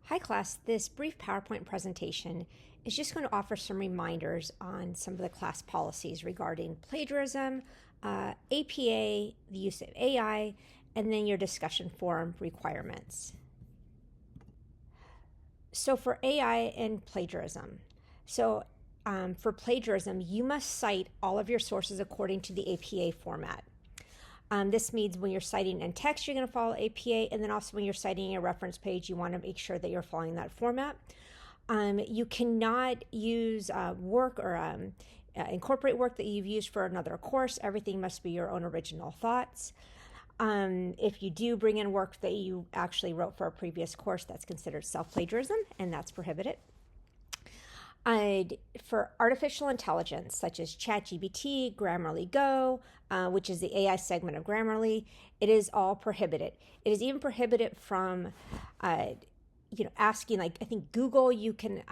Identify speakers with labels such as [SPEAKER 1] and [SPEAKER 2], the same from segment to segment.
[SPEAKER 1] Hi class, this brief PowerPoint presentation is just going to offer some reminders on some of the class policies regarding plagiarism, APA, the use of AI, and then your discussion forum requirements. So for AI and plagiarism, for plagiarism, you must cite all of your sources according to the APA format. This means when you're citing in text, you're going to follow APA, and then also when you're citing a reference page, you want to make sure that you're following that format. You cannot use work or incorporate work that you've used for another course. Everything must be your own original thoughts. If you do bring in work that you actually wrote for a previous course, that's considered self-plagiarism, and that's prohibited. For artificial intelligence, such as ChatGPT, Grammarly Go, which is the AI segment of Grammarly, it is all prohibited. It is even prohibited from, asking, like, I think Google, you can,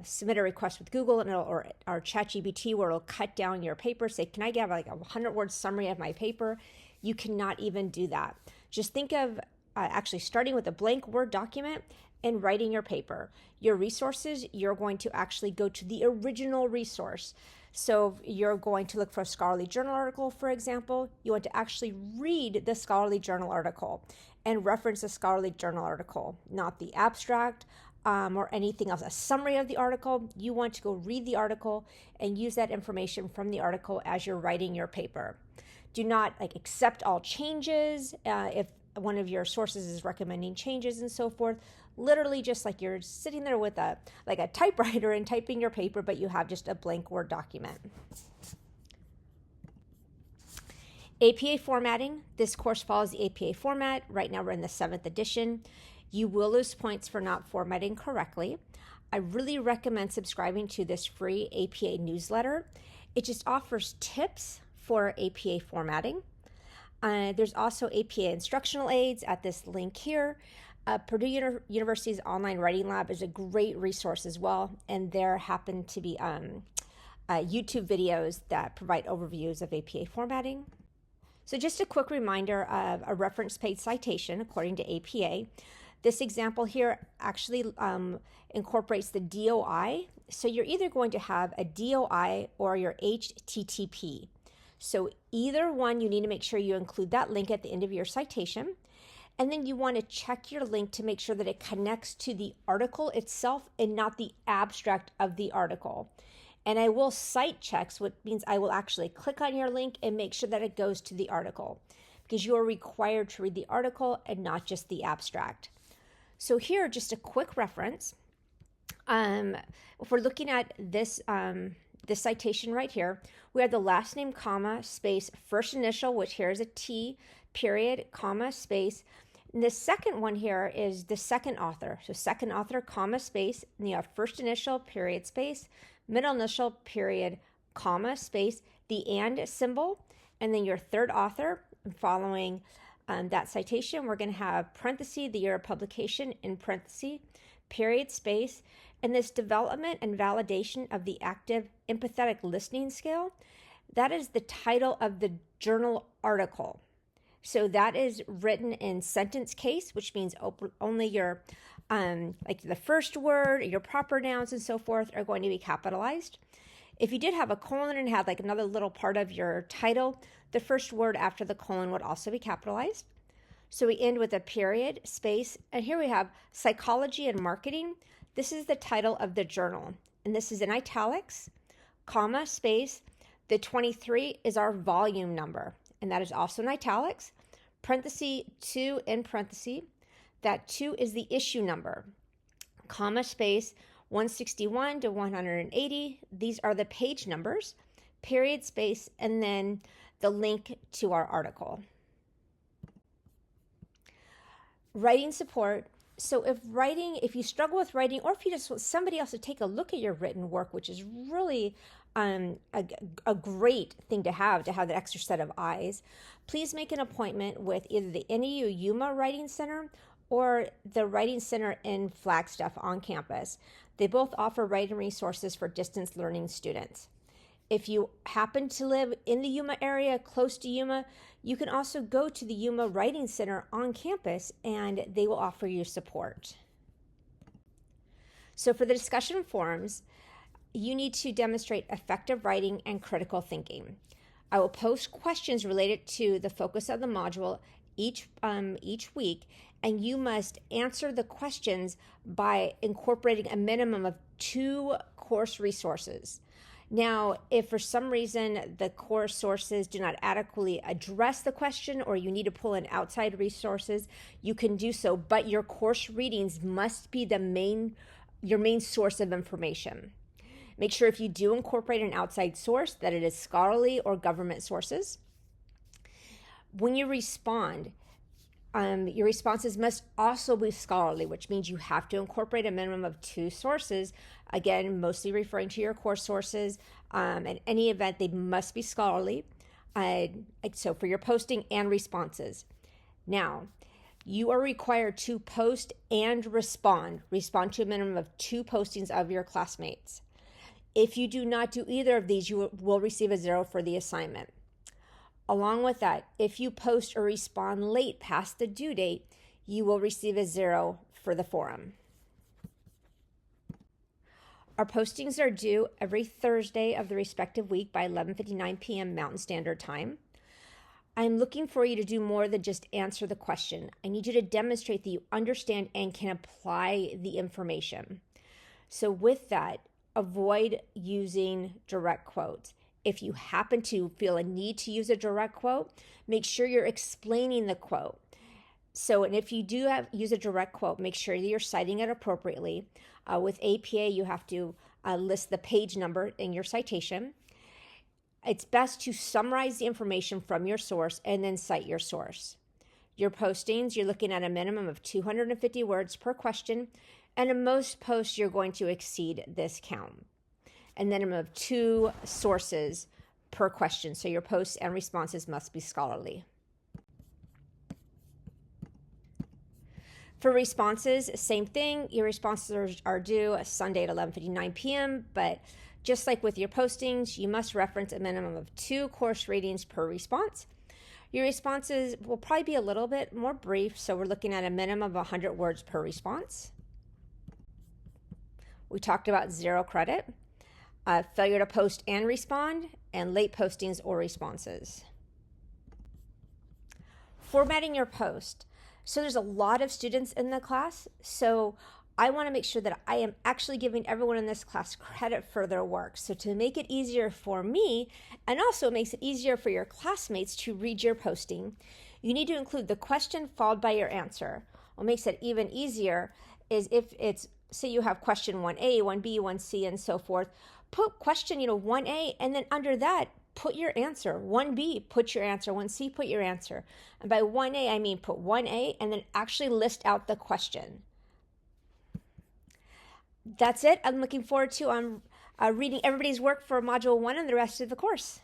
[SPEAKER 1] submit a request with Google and or ChatGPT where it'll cut down your paper, say, can I get like a 100-word summary of my paper? You cannot even do that. Just think of actually starting with a blank Word document and writing your paper. Your resources, you're going to actually go to the original resource. So you're going to look for a scholarly journal article, for example. You want to actually read the scholarly journal article and reference the scholarly journal article, not the abstract or anything else, a summary of the article. You want to go read the article and use that information from the article as you're writing your paper. Do not accept all changes if one of your sources is recommending changes and so forth. Literally just like you're sitting there with a typewriter and typing your paper, but you have just a blank Word document. APA formatting. This course follows the APA format. Right now we're in the 7th edition. You will lose points for not formatting correctly. I really recommend subscribing to this free APA newsletter. It just offers tips for APA formatting. There's also APA instructional aids at this link here. Purdue University's online writing lab is a great resource as well, and there happen to be YouTube videos that provide overviews of APA formatting. So just a quick reminder of a reference page citation according to APA. This example here actually incorporates the DOI. So you're either going to have a DOI or your HTTP. So either one, you need to make sure you include that link at the end of your citation. And then you want to check your link to make sure that it connects to the article itself and not the abstract of the article. And I will cite checks, which means I will actually click on your link and make sure that it goes to the article, because you are required to read the article and not just the abstract. So here, just a quick reference. If we're looking at this citation right here, we have the last name, comma, space, first initial, which here is a T, period, comma, space. And the second one here is the second author. So second author, comma, space, and you have first initial, period, space, middle initial, period, comma, space, the and symbol, and then your third author. Following that citation, we're going to have parenthesis, the year of publication, in parenthesis, period, space, and this development and validation of the active empathetic listening scale. That is the title of the journal article. So that is written in sentence case, which means only your, the first word, your proper nouns and so forth are going to be capitalized. If you did have a colon and had another little part of your title, the first word after the colon would also be capitalized. So we end with a period, space, and here we have psychology and marketing. This is the title of the journal, and this is in italics, comma, space. The 23 is our volume number, and that is also in italics. Parenthesis 2 in parenthesis. That 2 is the issue number. Comma, space, 161 to 180. These are the page numbers. Period, space, and then the link to our article. Writing support. So if you struggle with writing, or if you just want somebody else to take a look at your written work, which is really a great thing to have that extra set of eyes, please make an appointment with either the NEU Yuma Writing Center or the Writing Center in Flagstaff on campus. They both offer writing resources for distance learning students. If you happen to live in the Yuma area, close to Yuma, you can also go to the Yuma Writing Center on campus and they will offer you support. So for the discussion forums, you need to demonstrate effective writing and critical thinking. I will post questions related to the focus of the module each week, and you must answer the questions by incorporating a minimum of 2 course resources. Now, if for some reason the course sources do not adequately address the question or you need to pull in outside resources, you can do so, but your course readings must be your main source of information. Make sure if you do incorporate an outside source that it is scholarly or government sources. When you respond, your responses must also be scholarly, which means you have to incorporate a minimum of 2 sources. Again, mostly referring to your course sources. In any event, they must be scholarly. So for your posting and responses. Now, you are required to post and respond to a minimum of 2 postings of your classmates. If you do not do either of these, you will receive a 0 for the assignment. Along with that, if you post or respond late past the due date, you will receive a 0 for the forum. Our postings are due every Thursday of the respective week by 11:59 p.m. Mountain Standard Time. I'm looking for you to do more than just answer the question. I need you to demonstrate that you understand and can apply the information. So with that, avoid using direct quotes. If you happen to feel a need to use a direct quote, make sure you're explaining the quote. So, and if you do use a direct quote, make sure that you're citing it appropriately. With APA, you have to list the page number in your citation. It's best to summarize the information from your source and then cite your source. Your postings, you're looking at a minimum of 250 words per question, and in most posts, you're going to exceed this count. And then a minimum of 2 sources per question. So your posts and responses must be scholarly. For responses, same thing. Your responses are due Sunday at 11:59 p.m. But just like with your postings, you must reference a minimum of 2 course readings per response. Your responses will probably be a little bit more brief. So we're looking at a minimum of 100 words per response. We talked about 0 credit. Failure to post and respond, and late postings or responses. Formatting your post. So there's a lot of students in the class, so I want to make sure that I am actually giving everyone in this class credit for their work. So to make it easier for me, and also makes it easier for your classmates to read your posting, you need to include the question followed by your answer. What makes it even easier is if it's, say you have question 1A, 1B, 1C, and so forth, put question 1A, and then under that, put your answer. 1B, put your answer. 1C, put your answer. And by 1A, I mean put 1A and then actually list out the question. That's it. I'm looking forward to reading everybody's work for Module 1 and the rest of the course.